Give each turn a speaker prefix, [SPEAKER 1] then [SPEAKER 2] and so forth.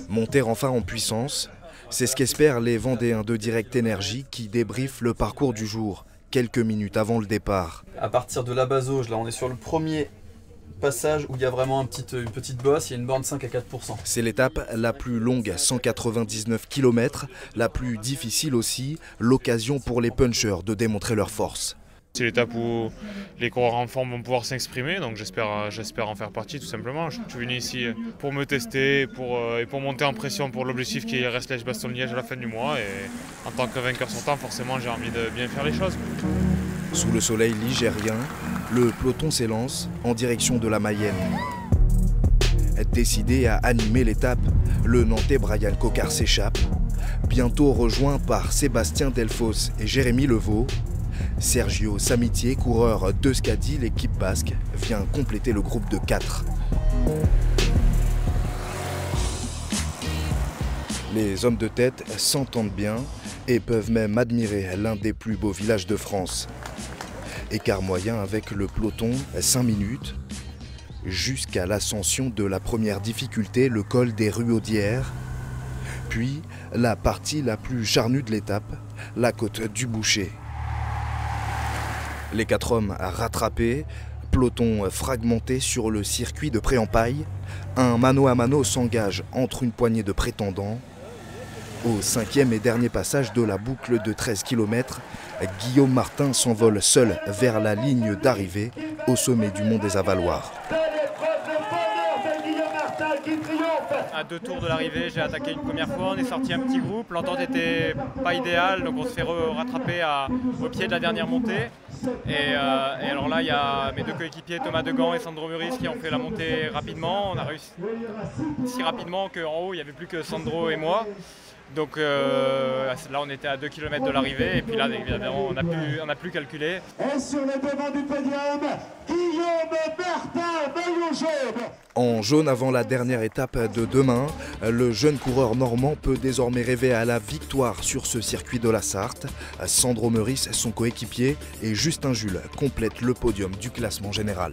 [SPEAKER 1] Monter enfin en puissance, c'est ce qu'espèrent les Vendéens de Direct Énergie qui débriefent le parcours du jour, quelques minutes avant le départ.
[SPEAKER 2] À partir de la Bazauge, là on est sur le premier passage où il y a vraiment une petite bosse, il y a une borne 5 à 4%.
[SPEAKER 1] C'est l'étape la plus longue, 199 km, la plus difficile aussi, l'occasion pour les punchers de démontrer leur force.
[SPEAKER 3] C'est l'étape où les coureurs en forme vont pouvoir s'exprimer, donc j'espère en faire partie tout simplement. Je suis venu ici pour me tester et pour monter en pression pour l'objectif qui reste Liège-Bastogne-Liège à la fin du mois. Et en tant que vainqueur sortant, forcément j'ai envie de bien faire les choses.
[SPEAKER 1] Sous le soleil ligérien, le peloton s'élance en direction de la Mayenne. Décidé à animer l'étape, le Nantais Brian Coquard s'échappe, bientôt rejoint par Sébastien Delfos et Jérémy Levaux. Sergio Samitier, coureur d'Euskadi, l'équipe basque, vient compléter le groupe de 4. Les hommes de tête s'entendent bien et peuvent même admirer l'un des plus beaux villages de France. Écart moyen avec le peloton, 5 minutes, jusqu'à l'ascension de la première difficulté, le col des Ruaudières, puis la partie la plus charnue de l'étape, la côte du Boucher. Les 4 hommes rattrapés, peloton fragmenté sur le circuit de Pré-en-Paille, un mano à mano s'engage entre une poignée de prétendants. Au 5e et dernier passage de la boucle de 13 km, Guillaume Martin s'envole seul vers la ligne d'arrivée au sommet du mont des Avaloirs.
[SPEAKER 4] À 2 tours de l'arrivée, j'ai attaqué une première fois, on est sorti un petit groupe, l'entente n'était pas idéale, donc on se fait rattraper au pied de la dernière montée. Et alors là, il y a mes 2 coéquipiers, Thomas Degan et Sandro Meurice, qui ont fait la montée rapidement. On a réussi si rapidement qu'en haut, il n'y avait plus que Sandro et moi. Donc là, on était à 2 km de l'arrivée, et puis là, évidemment, on n'a plus calculé.
[SPEAKER 5] Et sur le devant du podium, Guillaume Martin, maillot jaune.
[SPEAKER 1] En jaune avant la dernière étape de demain, le jeune coureur normand peut désormais rêver à la victoire sur ce circuit de la Sarthe. Sandro Meurice, son coéquipier, et Justin Jules complètent le podium du classement général.